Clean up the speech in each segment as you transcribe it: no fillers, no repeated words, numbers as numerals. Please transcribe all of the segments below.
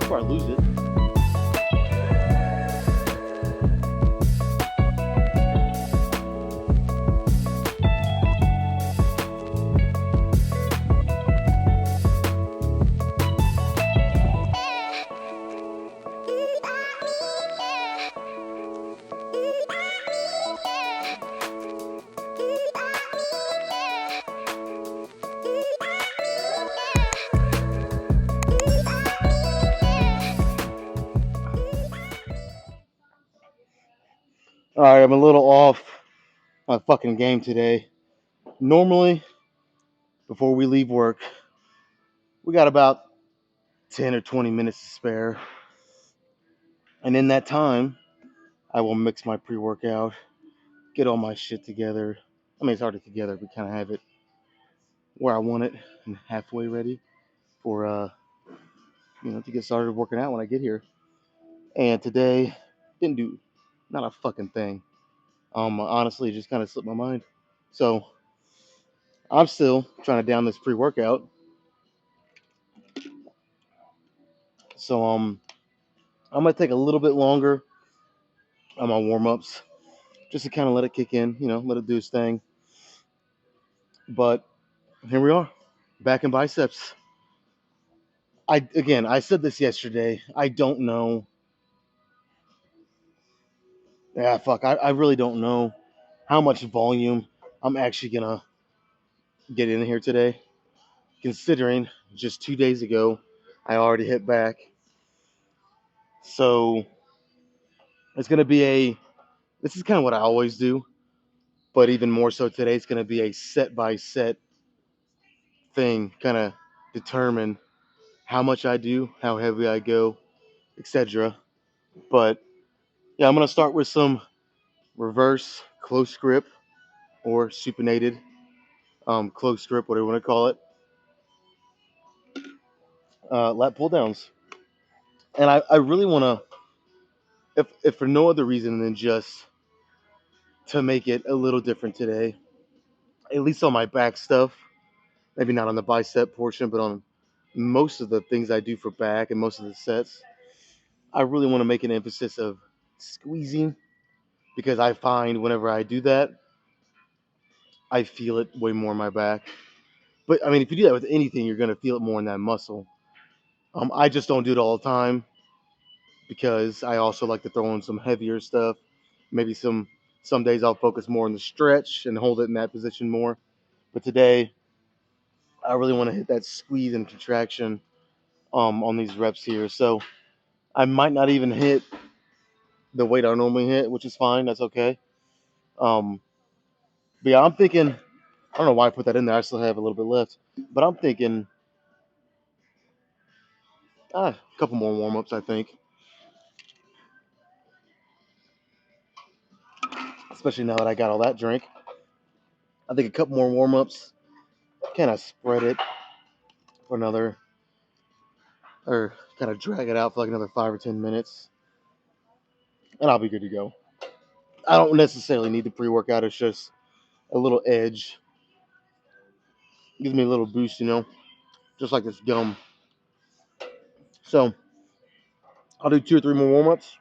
Before I lose it. Alright, I'm a little off my fucking game today. Normally, before we leave work, we got about 10 or 20 minutes to spare. And in that time, I will mix my pre-workout, get all my shit together. I mean, it's already together. We kind of have it where I want it and halfway ready for, to get started working out when I get here. And today, didn't do not a fucking thing. Honestly, it just kind of slipped my mind. So I'm still trying to down this pre-workout. So I'm gonna take a little bit longer on my warm-ups just to kind of let it kick in, let it do its thing. But here we are, back in biceps. I said this yesterday. I don't know. Yeah, fuck. I really don't know how much volume I'm actually gonna get in here today, considering just 2 days ago I already hit back. So it's gonna be this is kind of what I always do, but even more so today, it's gonna be a set by set thing, kind of determine how much I do, how heavy I go, etc. But yeah, I'm gonna start with some reverse close grip or supinated close grip, whatever you want to call it, lat pull downs. And I really want to, if for no other reason than just to make it a little different today, at least on my back stuff, maybe not on the bicep portion, but on most of the things I do for back and most of the sets, I really want to make an emphasis of squeezing, because I find whenever I do that, I feel it way more in my back. But I mean, if you do that with anything, you're going to feel it more in that muscle. I just don't do it all the time because I also like to throw in some heavier stuff. Maybe some days I'll focus more on the stretch and hold it in that position more. But today, I really want to hit that squeeze and contraction on these reps here. So I might not even hit the weight I normally hit, which is fine. That's okay. But yeah, I'm thinking. I don't know why I put that in there. I still have a little bit left, but I'm thinking a couple more warm ups. I think, especially now that I got all that drink. I think a couple more warm ups, kind of spread it for another, or kind of drag it out for like another 5 or 10 minutes, and I'll be good to go. I don't necessarily need the pre-workout. It's just a little edge, gives me a little boost, just like this gum. So I'll do 2 or 3 more warm ups,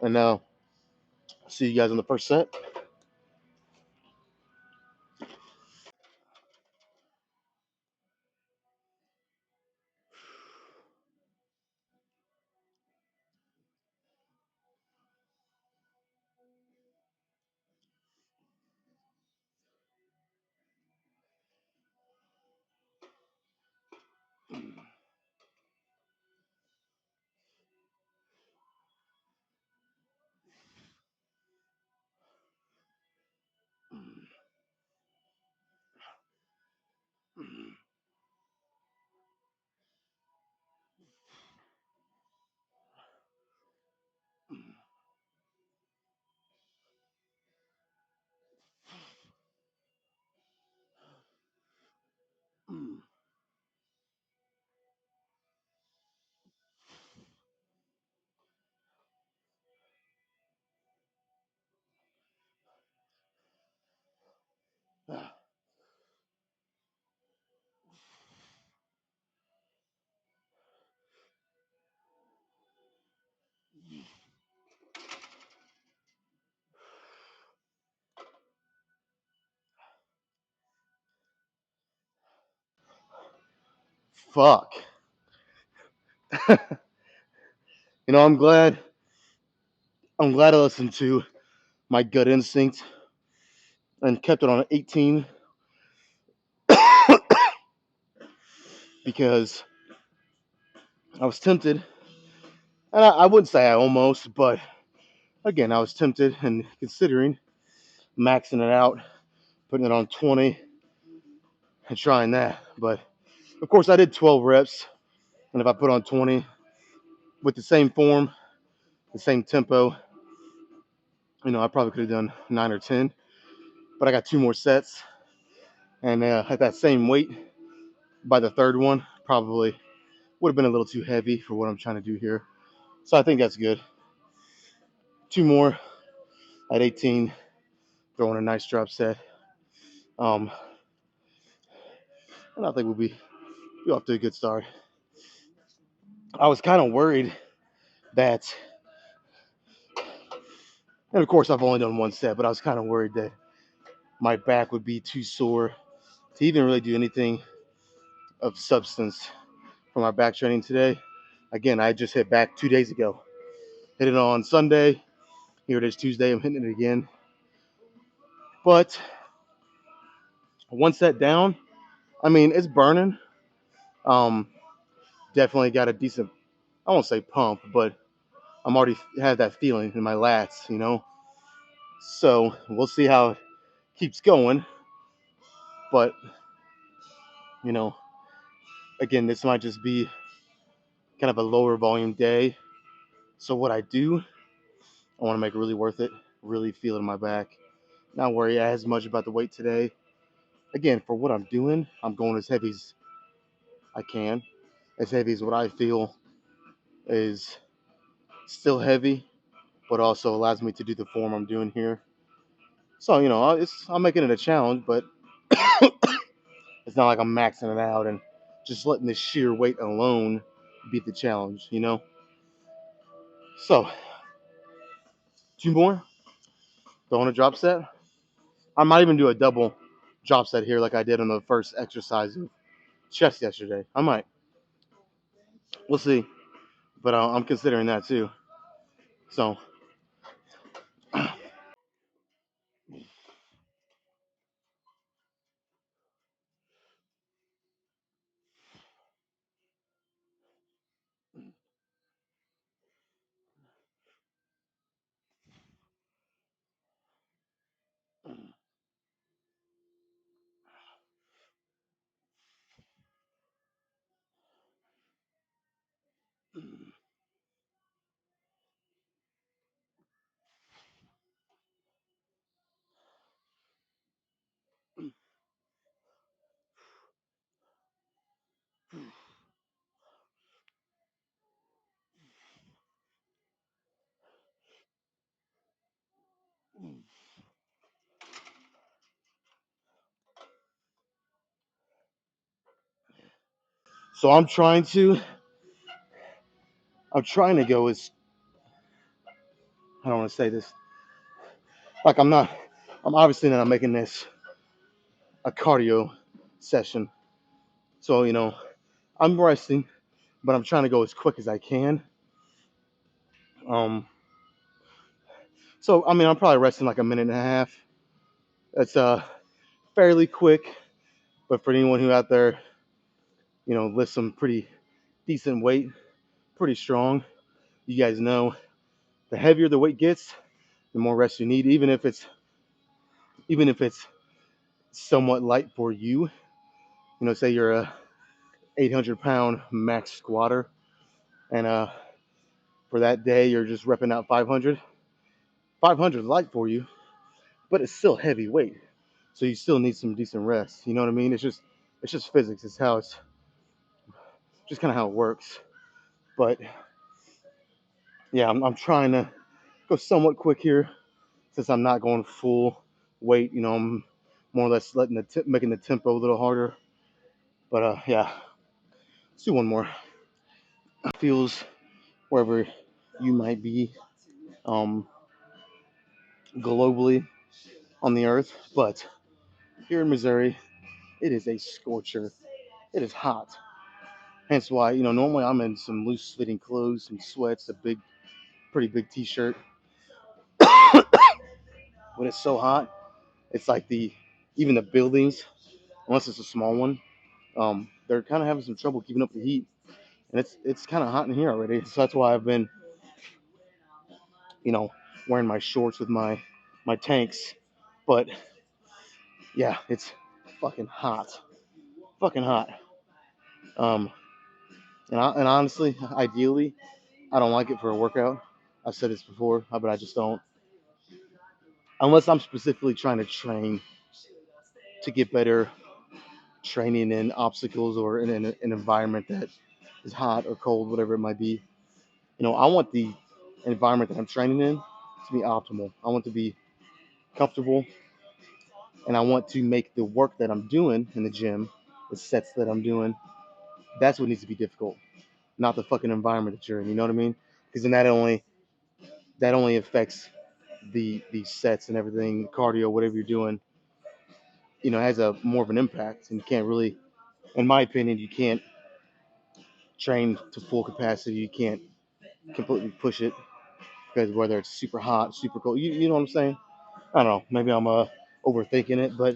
and now see you guys in the first set. fuck. I'm glad. I'm glad I listened to my gut instinct and kept it on 18 because I was tempted, and I wouldn't say I almost, but again, I was tempted and considering maxing it out, putting it on 20 and trying that. But of course, I did 12 reps, and if I put on 20 with the same form, the same tempo, I probably could have done 9 or 10. But I got 2 more sets, and at that same weight by the third one, probably would have been a little too heavy for what I'm trying to do here. So I think that's good. 2 more at 18, throwing a nice drop set. And I think we'll be off to a good start. I was kind of worried that, and of course I've only done 1 set, but I was kind of worried that my back would be too sore to even really do anything of substance for my back training today. Again, I just hit back 2 days ago. Hit it on Sunday. Here it is Tuesday. I'm hitting it again. But 1 set down, I mean, it's burning. Um, Definitely got a decent, I won't say pump, but I'm already have that feeling in my lats. So we'll see how it keeps going. But, you know, again, this might just be kind of a lower volume day. So what I do, I want to make it really worth it, really feel it in my back, not worry as much about the weight today. Again, for what I'm doing, I'm going as heavy as I can, as heavy as what I feel is still heavy, but also allows me to do the form I'm doing here. So, I'm making it a challenge, but it's not like I'm maxing it out and just letting the sheer weight alone beat the challenge. So, 2 more, throwing a drop set. I might even do a double drop set here like I did on the first exercise of chest yesterday. I might. We'll see. But I'm considering that too. So, so I'm trying to go as, I don't want to say this. Like I'm obviously not making this a cardio session. So, I'm resting, but I'm trying to go as quick as I can. Um, so I mean, I'm probably resting like a minute and a half. That's fairly quick, but for anyone who out there, lifts some pretty decent weight, pretty strong, you guys know the heavier the weight gets, the more rest you need, even if it's somewhat light for you. Say you're a 800-pound max squatter, and for that day you're just repping out 500. 500 is light for you, but it's still heavy weight, so you still need some decent rest. You know what I mean? It's just physics. It's just kind of how it works. But yeah, I'm trying to go somewhat quick here since I'm not going full weight. I'm more or less making the tempo a little harder. But yeah, let's do one more. Feels wherever you might be, um, globally on the earth, but here in Missouri, it is a scorcher. It is hot. Hence why, normally I'm in some loose fitting clothes, some sweats, a pretty big t-shirt. When it's so hot, it's like even the buildings, unless it's a small one, they're kind of having some trouble keeping up the heat. And it's kind of hot in here already. So that's why I've been, you know, wearing my shorts with my tanks. But yeah, it's fucking hot, fucking hot. Um, and honestly, ideally, I don't like it for a workout. I've said this before, but I just don't. Unless I'm specifically trying to train to get better training in obstacles or in an environment that is hot or cold, whatever it might be. I want the environment that I'm training in to be optimal. I want to be comfortable, and I want to make the work that I'm doing in the gym, the sets that I'm doing, that's what needs to be difficult, not the fucking environment that you're in. You know what I mean? Because then that only affects the sets and everything, cardio, whatever you're doing. Has a more of an impact, and you can't really, in my opinion, you can't train to full capacity. You can't completely push it because whether it's super hot, super cold, you know what I'm saying? I don't know. Maybe I'm overthinking it, but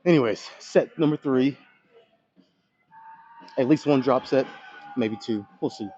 anyways, set number 3, at least one drop set, maybe 2. We'll see.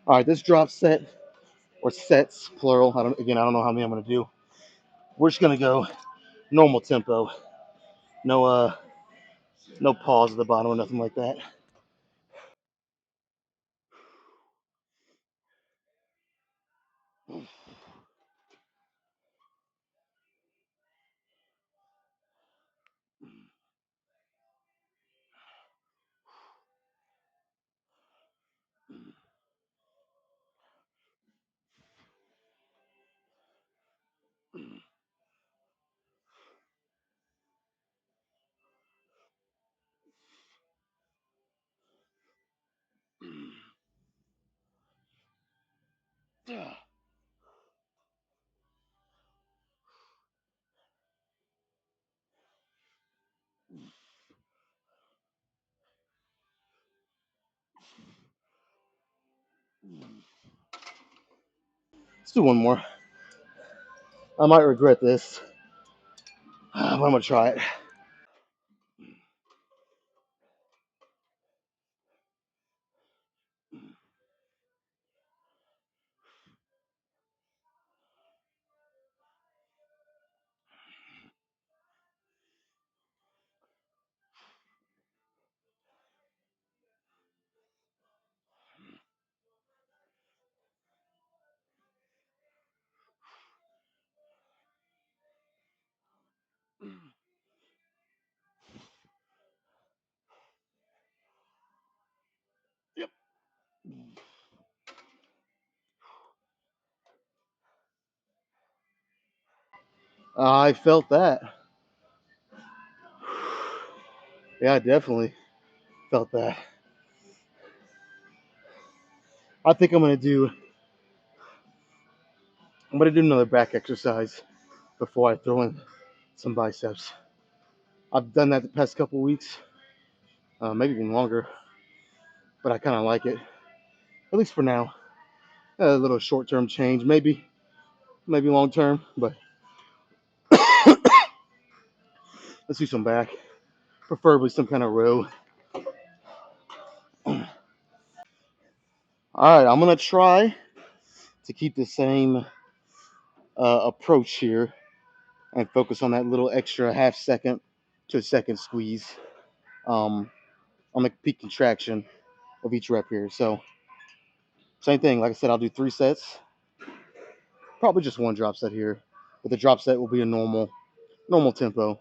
All right, this drop set or sets plural. I don't know how many I'm gonna do. We're just gonna go normal tempo. No no pause at the bottom or nothing like that. Let's do one more. I might regret this, but I'm gonna try it. Yep. I felt that. Yeah, I definitely felt that. I think I'm gonna do another back exercise before I throw in some biceps. I've done that the past couple weeks, maybe even longer, but I kind of like it, at least for now. A little short-term change, maybe long-term, but let's do some back, preferably some kind of row. All right, I'm gonna try to keep the same approach here and focus on that little extra half second to a second squeeze. Um, on the peak contraction of each rep here. So same thing. Like I said, I'll do 3 sets. Probably just one drop set here, but the drop set will be a normal tempo.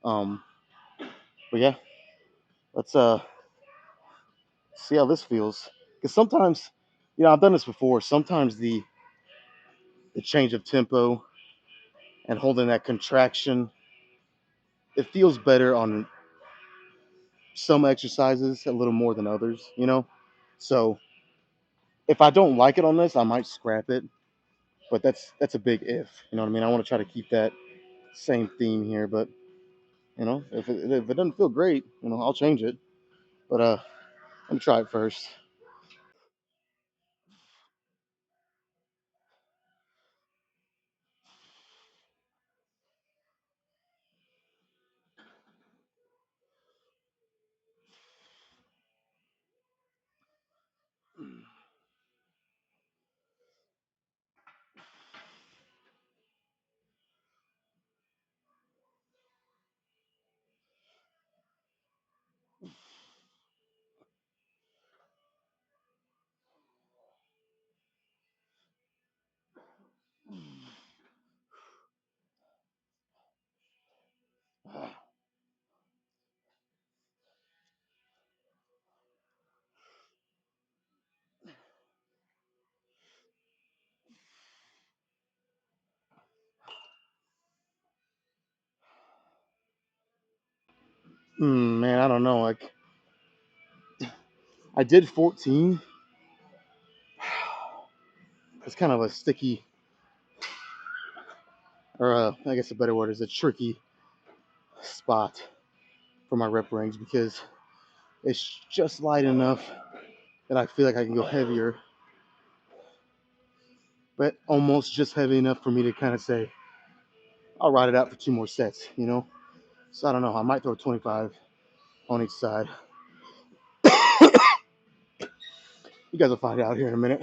Um, but yeah, let's see how this feels. Because sometimes, I've done this before. Sometimes the change of tempo and holding that contraction, it feels better on some exercises a little more than others. So if I don't like it on this, I might scrap it. But that's a big if. You know what I mean? I want to try to keep that same theme here, but if it doesn't feel great, I'll change it. But let me try it first. Man, I don't know. Like I did 14. It's kind of a sticky, or I guess a better word is a tricky spot for my rep range because it's just light enough that I feel like I can go heavier, but almost just heavy enough for me to kind of say, I'll ride it out for 2 more sets. So I don't know. I might throw 25 on each side. You guys will find out here in a minute.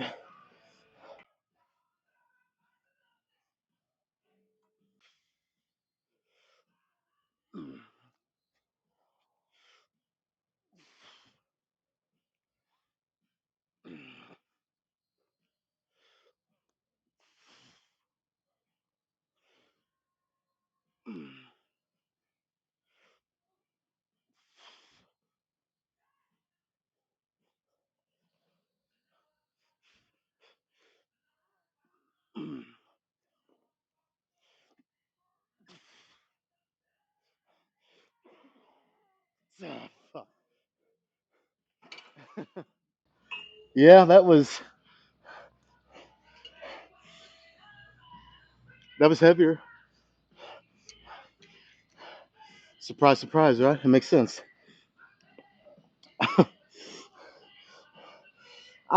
Yeah, that was heavier. Surprise, surprise, right? It makes sense. I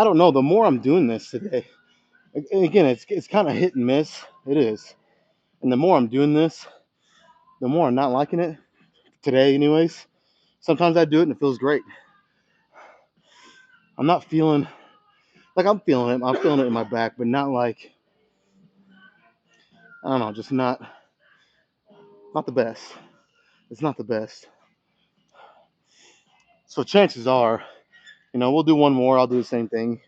don't know. The more I'm doing this today, and again, it's kind of hit and miss. It is, and the more I'm doing this, the more I'm not liking it. Today, anyways. Sometimes I do it and it feels great. I'm not feeling like I'm feeling it. I'm feeling it in my back, but not like I don't know, just not the best. It's not the best. So chances are, we'll do one more. I'll do the same thing.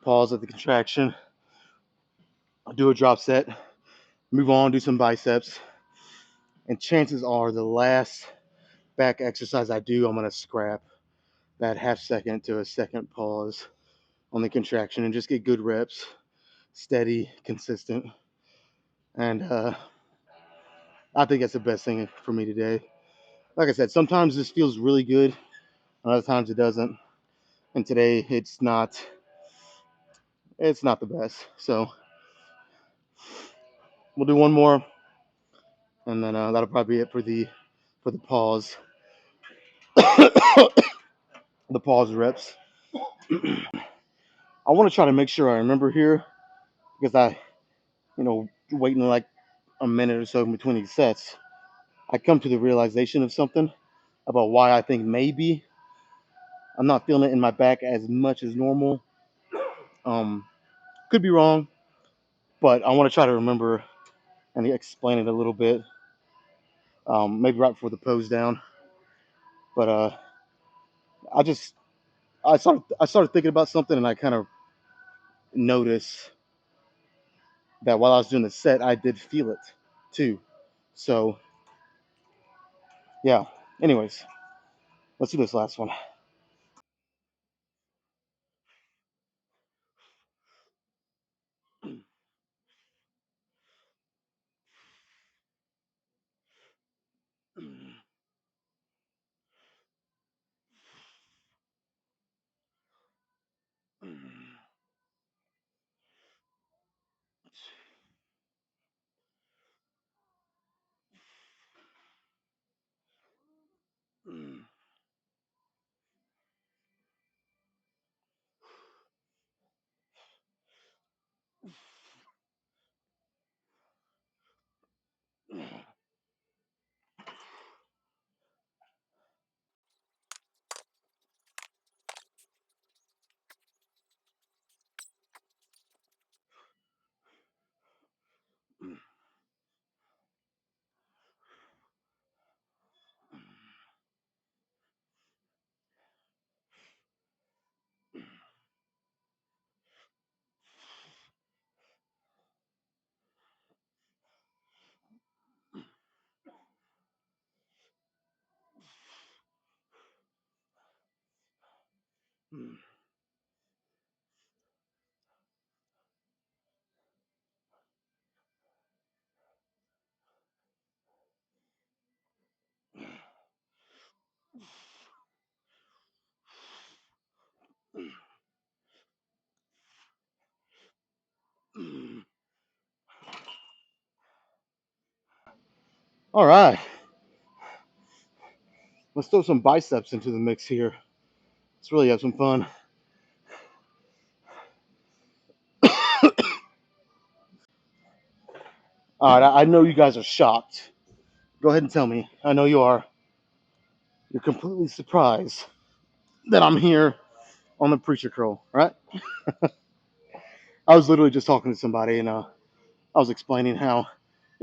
Pause at the contraction. I'll do a drop set. Move on, do some biceps. And chances are the last back exercise I do, I'm gonna scrap that half second to a second pause on the contraction and just get good reps, steady, consistent. And I think that's the best thing for me today. Like I said, sometimes this feels really good, and other times it doesn't. And today it's not the best. So we'll do one more, and then that'll probably be it for the pause, the pause reps. I want to try to make sure I remember here because waiting like a minute or so in between these sets, I come to the realization of something about why I think maybe I'm not feeling it in my back as much as normal. Um, could be wrong, but I want to try to remember and explain it a little bit. Maybe right before the pose down. But I just I started thinking about something, and I kind of noticed that while I was doing the set, I did feel it too. So yeah. Anyways, let's do this last one. All right, let's throw some biceps into the mix here. Let's really have some fun. All right, I know you guys are shocked. Go ahead and tell me. I know you are. You're completely surprised that I'm here on the preacher curl, right? I was literally just talking to somebody, and I was explaining how,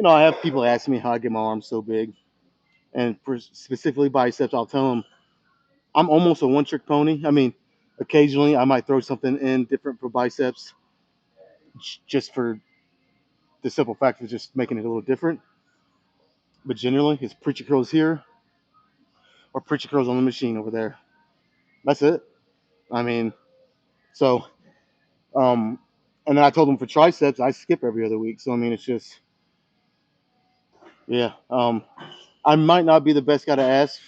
I have people ask me how I get my arms so big, and for specifically biceps, I'll tell them I'm almost a one-trick pony. I mean, occasionally I might throw something in different for biceps, just for the simple fact of just making it a little different. But generally, it's preacher curls here or preacher curls on the machine over there. That's it. I mean, so um, and then I told them for triceps, I skip every other week. So I mean, it's just yeah. I might not be the best guy to ask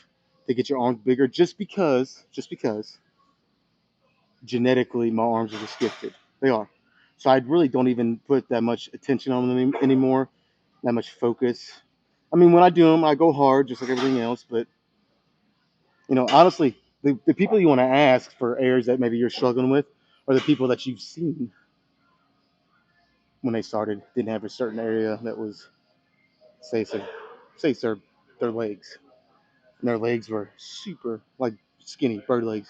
to get your arms bigger, just because genetically my arms are just gifted. They are. So I really don't even put that much attention on them anymore, that much focus. I mean, when I do them, I go hard just like everything else. But honestly, the people you want to ask for areas that maybe you're struggling with are the people that you've seen when they started didn't have a certain area that was say so, say sir their legs, and their legs were super like skinny bird legs,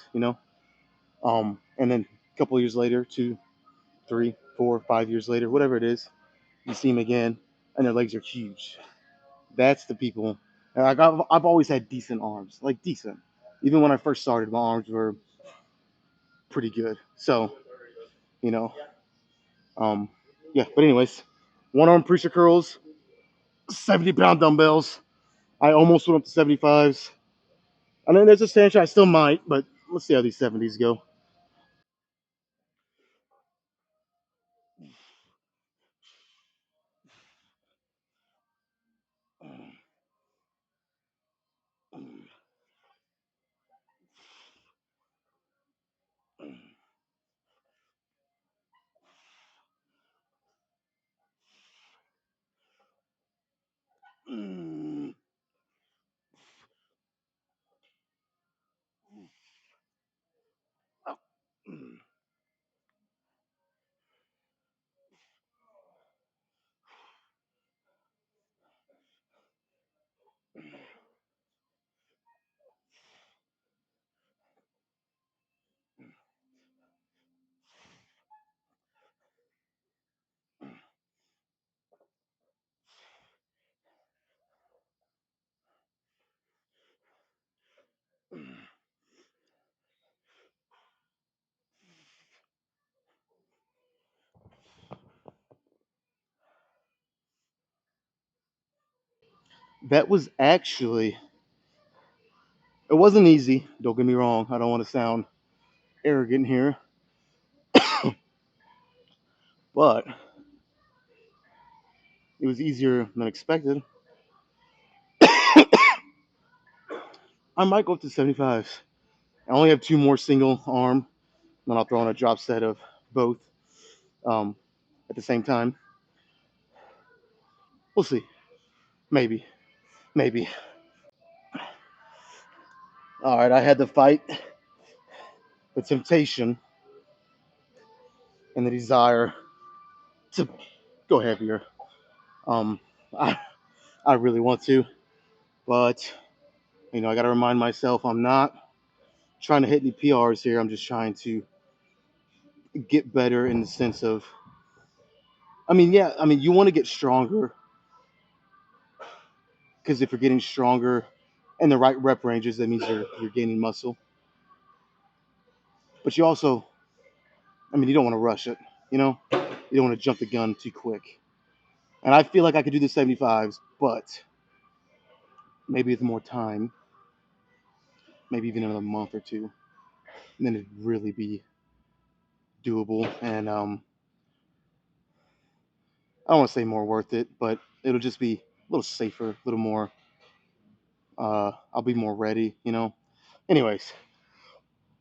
and then a couple of years later, 2, 3, 4, 5 years later, whatever it is, you see them again, and their legs are huge. That's the people. And like I've always had decent arms, like decent. Even when I first started, my arms were pretty good. So you know, um, yeah. But anyways, one arm preacher curls, 70-pound dumbbells. I almost went up to 75s. And then there's a stanch I still might, but let's see how these 70s go. That was actually, it wasn't easy. Don't get me wrong. I don't want to sound arrogant here, but it was easier than expected. I might go up to 75s. I only have two more single arm, then I'll throw in a drop set of both um, at the same time. We'll see. Maybe. Maybe. All right, I had to fight the temptation and the desire to go heavier. Um, I, I really want to, but I got to remind myself I'm not trying to hit any PRs here. I'm just trying to get better in the sense of, yeah, you want to get stronger because if you're getting stronger in the right rep ranges, that means you're gaining muscle. But you also, you don't want to rush it. You don't want to jump the gun too quick. And I feel like I could do the 75s, but maybe with more time, maybe even another month or two, and then it'd really be doable. And I don't want to say more worth it, but it'll just be a little safer, a little more. I'll be more ready. Anyways,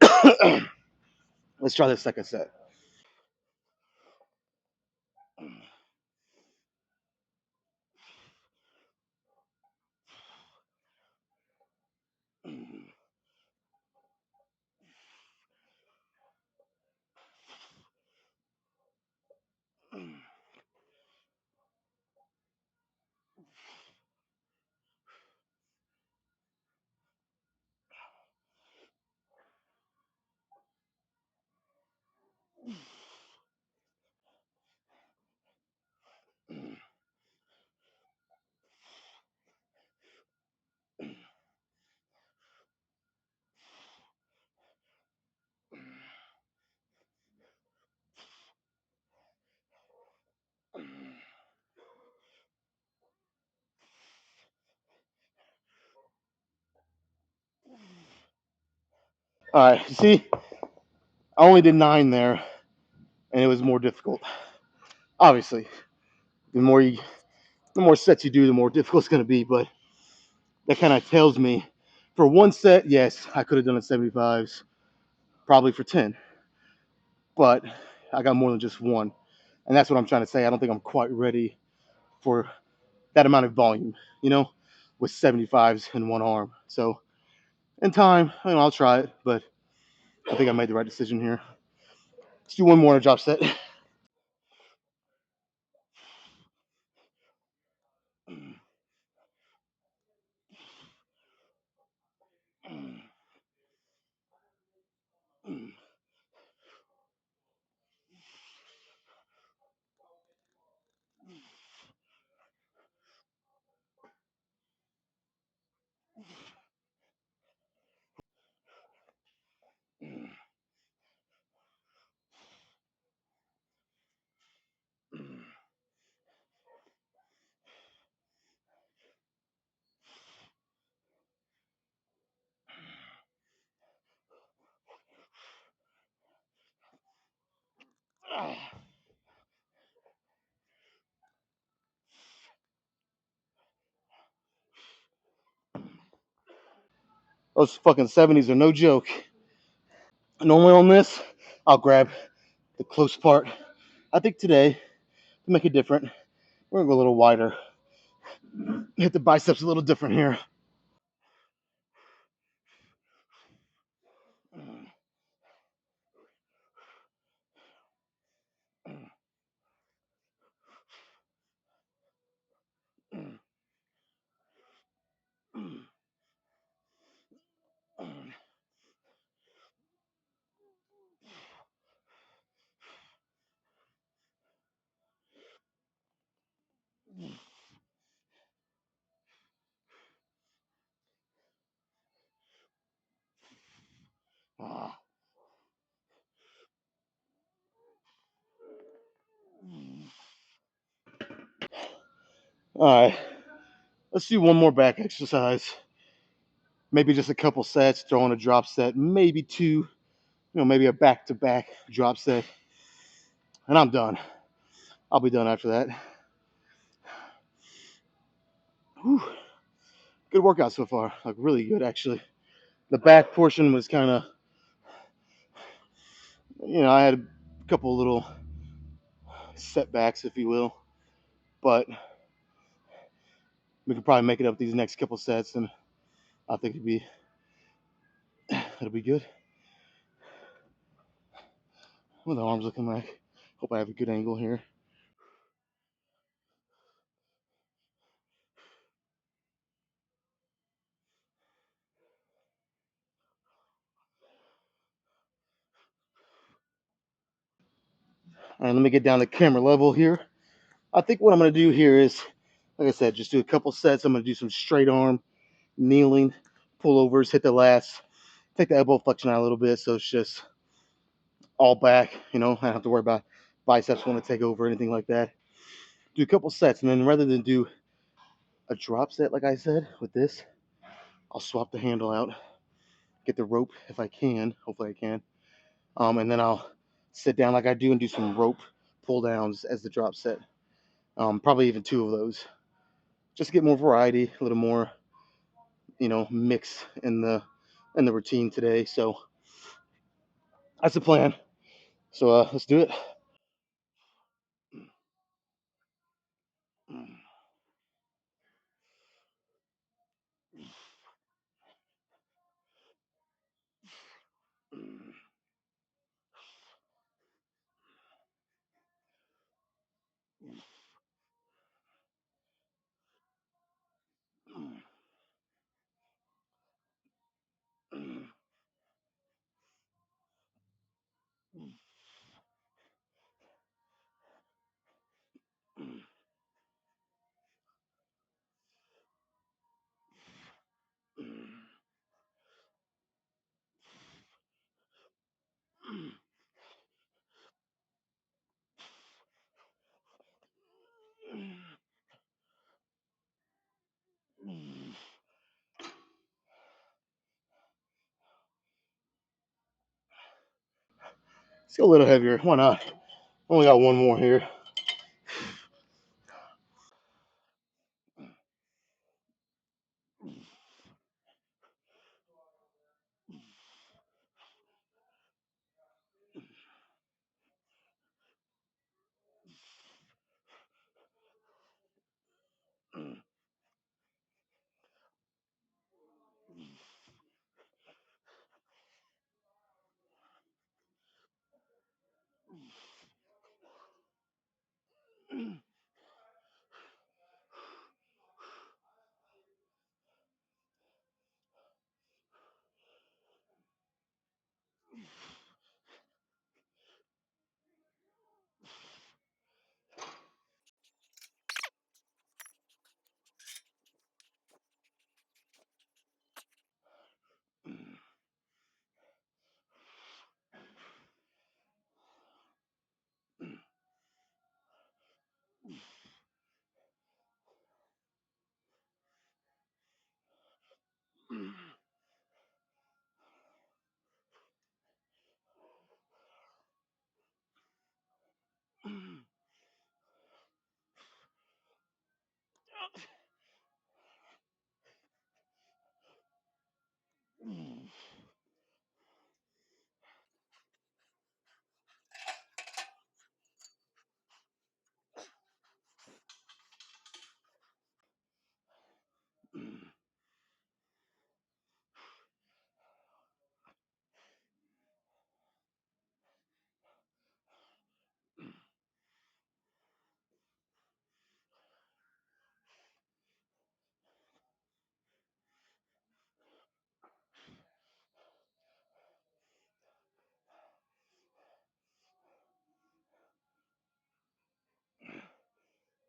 let's try this second set. All right, see, I only did 9 there, and it was more difficult. Obviously, the more the more sets you do, the more difficult it's going to be. But that kind of tells me, for one set, yes, I could have done it 75s, probably for 10, but I got more than just one, and that's what I'm trying to say. I don't think I'm quite ready for that amount of volume, you know, with 75s in one arm. So in time, I'll try it, but I think I made the right decision here. Let's do one more in a drop set. Those fucking 70s are no joke. Normally on this, I'll grab the close part. I think today, to make it different, we're gonna go a little wider. Hit the biceps a little different here. All right, Let's do one more back exercise. Maybe just a couple sets, throw in a drop set, maybe two, maybe a back-to-back drop set, and I'm done. I'll be done after that. Whew. Good workout so far. Like really good actually. The back portion was kind of, I had a couple little setbacks, if you will, but we could probably make it up these next couple sets, and I think it'll be good. What are the arms looking like? Hope I have a good angle here. All right, let me get down to camera level here. I think what I'm going to do here is, like I said, just do a couple sets. I'm going to do some straight arm, kneeling, pullovers, hit the lats, take the elbow flexion out a little bit so it's just all back. I don't have to worry about biceps want to take over or anything like that. Do a couple sets, and then rather than do a drop set, like I said, with this, I'll swap the handle out, get the rope if I can. Hopefully I can. And then I'll sit down like I do and do some rope pull downs as the drop set. Probably even two of those. Just to get more variety, a little more, mix in the routine today. So that's the plan. So let's do it. Let's go a little heavier. Why not? Only got one more here.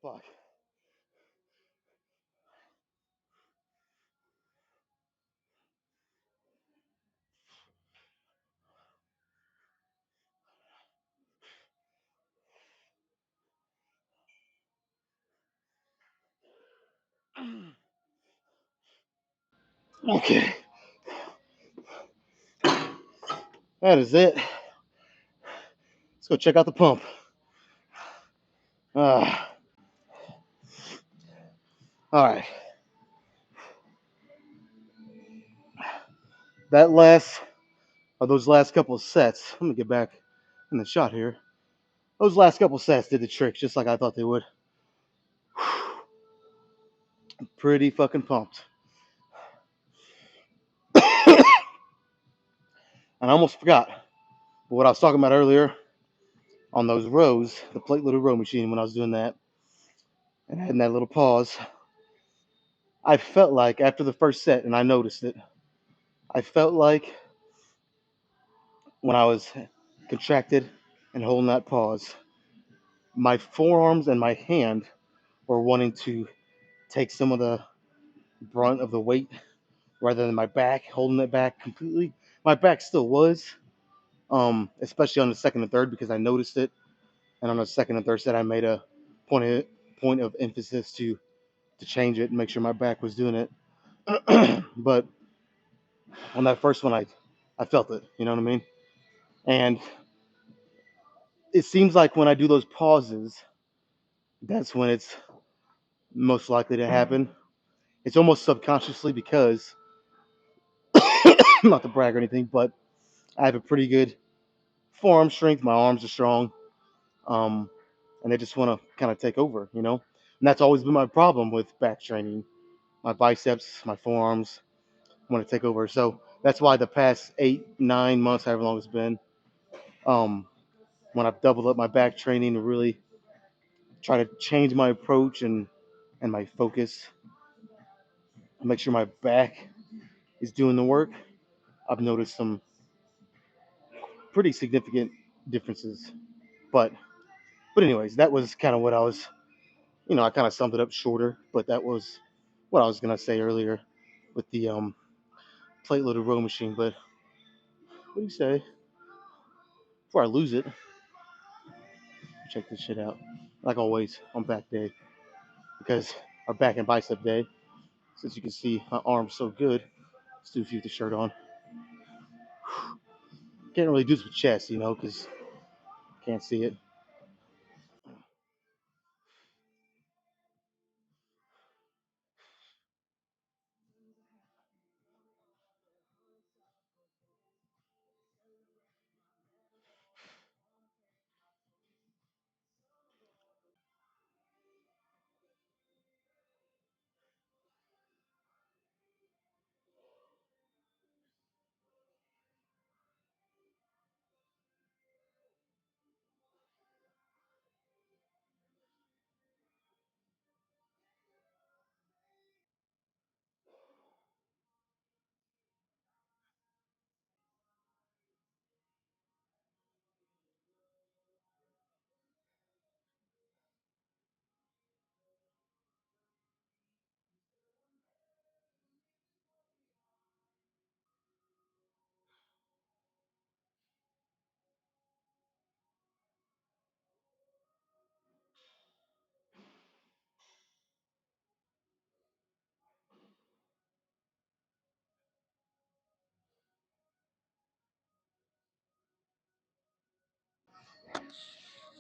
Fuck. Okay, that is it. Let's go check out the pump. Uh, all right. Those last couple of sets. Let me get back in the shot here. Those last couple of sets did the trick, just like I thought they would. Pretty fucking pumped. And I almost forgot. But what I was talking about earlier on those rows, the plate loaded row machine, when I was doing that and having that little pause, I felt like after the first set, and I noticed it, I felt like when I was contracted and holding that pause, my forearms and my hand were wanting to take some of the brunt of the weight rather than my back holding it back completely. My back still was, especially on the second and third because I noticed it, and on the second and third set I made a point of emphasis to change it and make sure my back was doing it. But on that first one, I felt it. You know what I mean? And it seems like when I do those pauses, that's when it's most likely to happen. It's almost subconsciously because not to brag or anything, but I have a pretty good forearm strength. My arms are strong, and they just want to kind of take over, you know. And that's always been my problem with back training. My biceps, my forearms want to take over. So that's why the past 8, 9 months, however long it's been, um, when I've doubled up my back training to really try to change my approach and my focus, make sure my back is doing the work, I've noticed some pretty significant differences. But but anyways, that was kind of what I was, I kind of summed it up shorter, but that was what I was gonna say earlier with the plate loaded row machine. But what do you say? Before I lose it, check this shit out. Like always on back day, because our back and bicep day. Since you can see my arm's so good, let's do a few with the shirt on. Can't really do this with chest, because can't see it.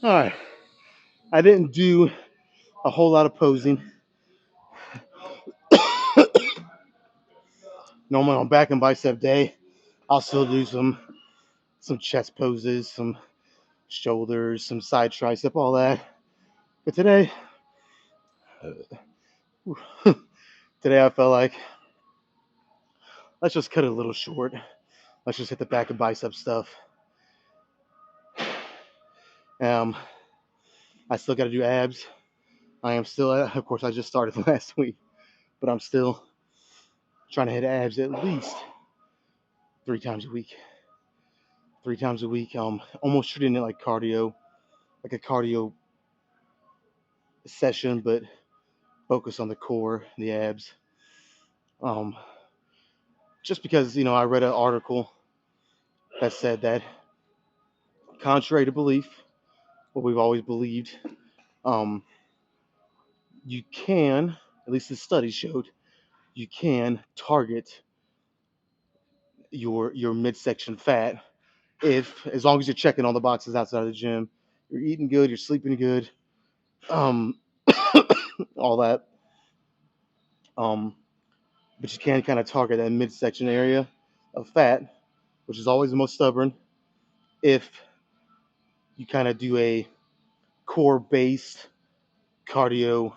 All right, I didn't do a whole lot of posing. Normally on back and bicep day, I'll still do some chest poses, some shoulders, some side tricep, all that. But today, today I felt like let's just cut it a little short. Let's just hit the back and bicep stuff. Um, I still got to do abs. I am still, of course, I just started last week, but I'm still trying to hit abs at least 3 times a week. 3 times a week. Almost treating it like cardio, like a cardio session, but focus on the core, the abs. Um, just because I read an article that said that, contrary to belief, what we've always believed, um, you can, at least the study showed, you can target your midsection fat. If as long as you're checking all the boxes outside of the gym, you're eating good, you're sleeping good, um, all that. Um, but you can kind of target that midsection area of fat, which is always the most stubborn. If you kind of do a core based cardio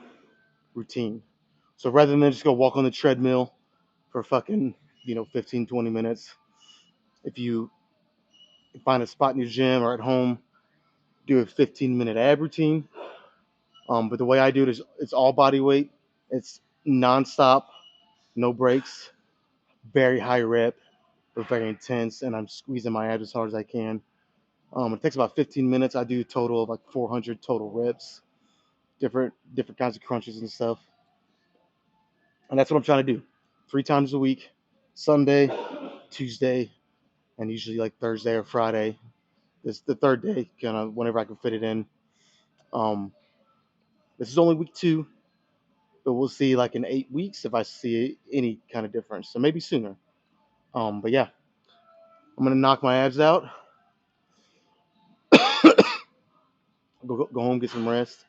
routine. So rather than just go walk on the treadmill for fucking, 15, 20 minutes, if you find a spot in your gym or at home, do a 15-minute ab routine. But the way I do it is it's all body weight. It's nonstop, no breaks, very high rep, but very intense, and I'm squeezing my abs as hard as I can. It takes about 15 minutes. I do a total of like 400 total reps, different kinds of crunches and stuff. And that's what I'm trying to do. 3 times a week, Sunday, Tuesday, and usually like Thursday or Friday. This the third day, kind of whenever I can fit it in. Um, this is only week 2, but we'll see like in 8 weeks if I see any kind of difference. So maybe sooner. But yeah, I'm gonna knock my abs out. Go home, get some rest.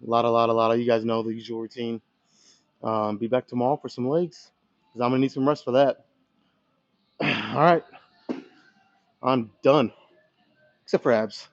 A lot of you guys know the usual routine. Be back tomorrow for some legs because I'm gonna need some rest for that. All right, I'm done except for abs.